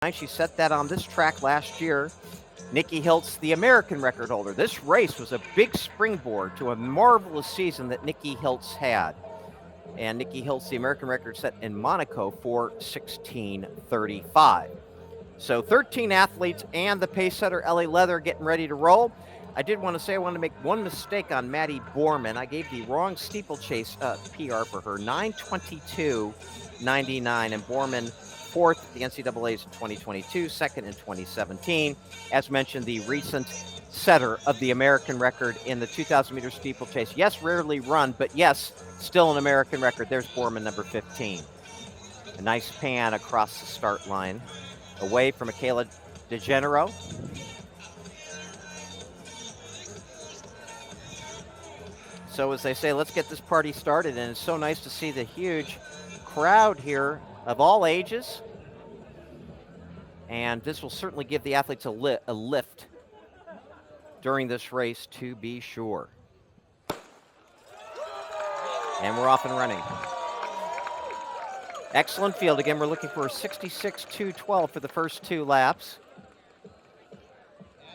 6:59. She set that on this track last year. Nikki Hiltz, the American record holder. This race was a big springboard to a marvelous season that Nikki Hiltz had. And Nikki Hiltz, the American record set in Monaco for 16:35. So 13 athletes and the pace setter, Ellie Leather, getting ready to roll. I did want to say I wanted to make one mistake on Madie Boreman. I gave the wrong steeplechase PR for her, 9:22.99, and Boreman fourth at the NCAAs in 2022, second in 2017. As mentioned, the recent setter of the American record in the 2,000-meter steeplechase. Yes, rarely run, but yes, still an American record. There's Boreman, number 15. A nice pan across the start line, away from Michaela DeGenero. So as they say, let's get this party started, and it's so nice to see the huge crowd here of all ages. And this will certainly give the athletes a lift during this race, to be sure. And we're off and running. Excellent field. Again, we're looking for a 66.212 for the first 2 laps.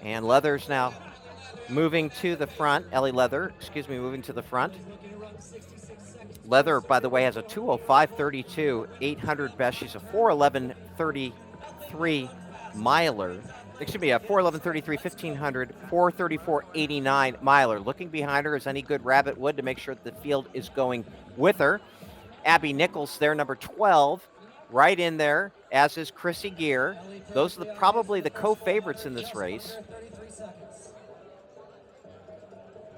And Leather's now moving to the front. Ellie Leather, moving to the front. Leather, by the way, has a 2:05.32, 800 best. She's a 4:11.33 miler. A 4:11.33, 1500, 4:34.89 miler. Looking behind her as any good rabbit would to make sure that the field is going with her. Abby Nichols there, number 12, right in there, as is Krissy Gear. Those are probably the co-favorites in this race.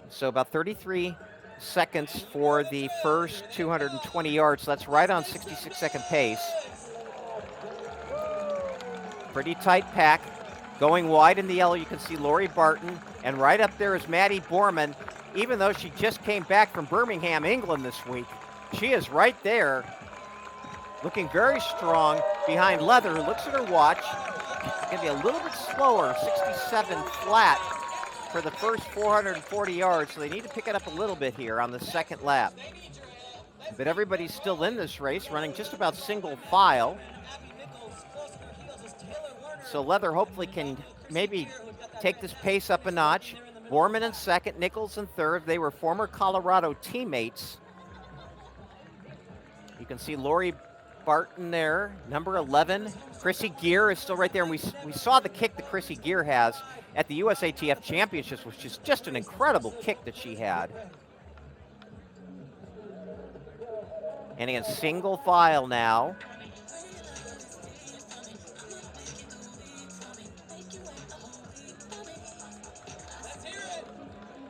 So about 33 seconds for the first 220 yards. So that's right on 66-second pace. Pretty tight pack. Going wide in the yellow, you can see Laurie Barton. And right up there is Madie Boreman. Even though she just came back from Birmingham, England this week, she is right there, looking very strong behind Leather, who looks at her watch. It's going to be a little bit slower, 67 flat for the first 440 yards, so they need to pick it up a little bit here on the second lap. But everybody's still in this race, running just about single file. So Leather hopefully can maybe take this pace up a notch. Boreman in second, Nichols in third. They were former Colorado teammates. You can see Laurie Barton there, number 11. Krissy Gear is still right there, and we saw the kick that Krissy Gear has at the USATF Championships, which is just an incredible kick that she had. And again, single file now.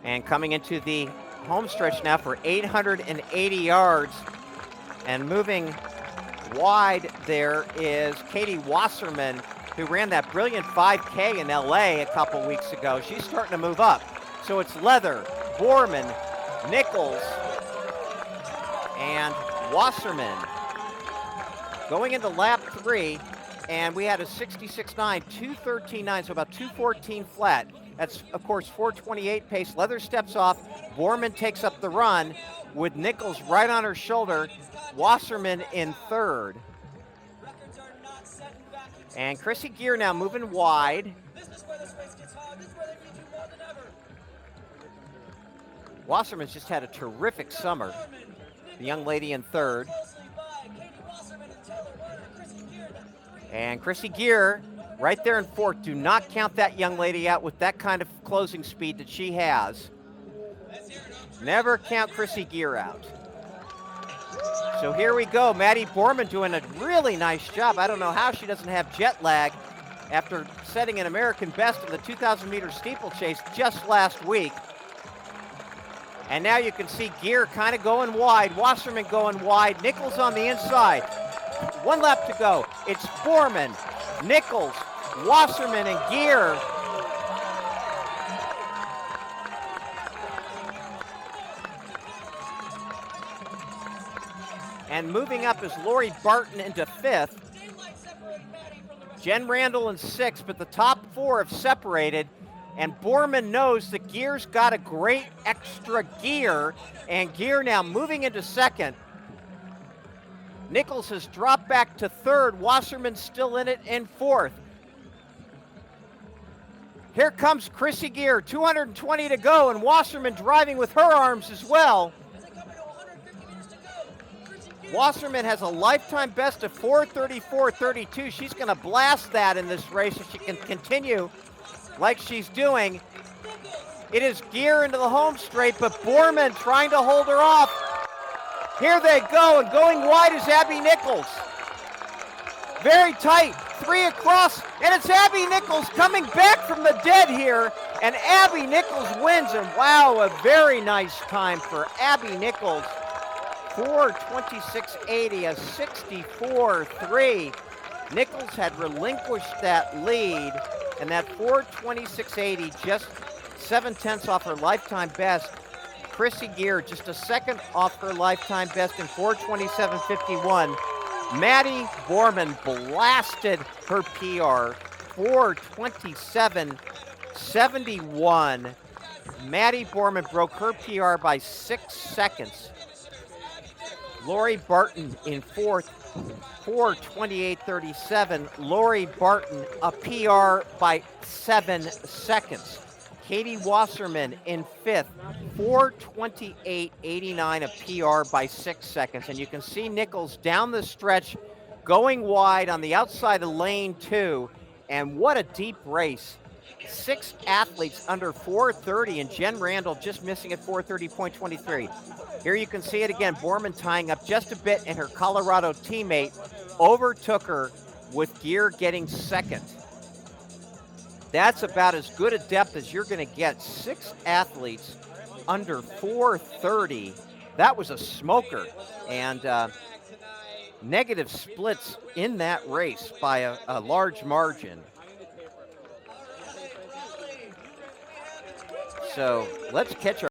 And coming into the home stretch now for 880 yards. And moving wide there is Katie Wasserman, who ran that brilliant 5K in LA a couple weeks ago. She's starting to move up. So it's Leather, Boreman, Nichols, and Wasserman. Going into lap 3, and we had a 66.9, 2:13.9, so about 2:14 flat. That's, of course, 4:28 pace. Leather steps off. Boreman takes up the run with Nichols right on her shoulder. Wasserman in third. And Krissy Gear now moving wide. Wasserman's just had a terrific summer. The young lady in third. And Krissy Gear right there in fourth. Do not count that young lady out with that kind of closing speed that she has. Never count Krissy Gear out. So here we go. Madie Boreman doing a really nice job. I don't know how she doesn't have jet lag after setting an American best in the 2,000-meter steeplechase just last week. And now you can see Gear kind of going wide. Wasserman going wide. Nichols on the inside. 1 lap to go. It's Boreman, Nichols, Wasserman, and Gear. And moving up is Laurie Barton into fifth. Jen Randall in sixth, but the top 4 have separated. And Boreman knows that Gear's got a great extra gear. And Gear now moving into second. Nichols has dropped back to third. Wasserman's still in it in fourth. Here comes Krissy Gear, 220 to go, and Wasserman driving with her arms as well. Wasserman has a lifetime best of 4:34.32. She's going to blast that in this race if she can continue like she's doing. It is Gear into the home straight, but Boreman trying to hold her off. Here they go, and going wide is Abby Nichols. Very tight, 3 across, and it's Abby Nichols coming back from the dead here, and Abby Nichols wins, and wow, a very nice time for Abby Nichols. 4:26.80, a 64.3. Nichols had relinquished that lead, and that 4:26.80, just 7/10 off her lifetime best. Krissy Gear just a second off her lifetime best in 4:27.51. Madie Boreman blasted her PR, 4:27.71. Madie Boreman broke her PR by 6 seconds. Laurie Barton in fourth, 4:28.37. Laurie Barton, a PR by 7 seconds. Katie Wasserman in fifth, 4:28.89, a PR by 6 seconds. And you can see Nichols down the stretch going wide on the outside of lane 2. And what a deep race. 6 athletes under 4:30, and Jen Randall just missing at 4:30.23. Here you can see it again, Boreman tying up just a bit, and her Colorado teammate overtook her with Gear getting second. That's about as good a depth as you're going to get. 6 athletes under 4:30. That was a smoker, and negative splits in that race by a large margin. So let's catch our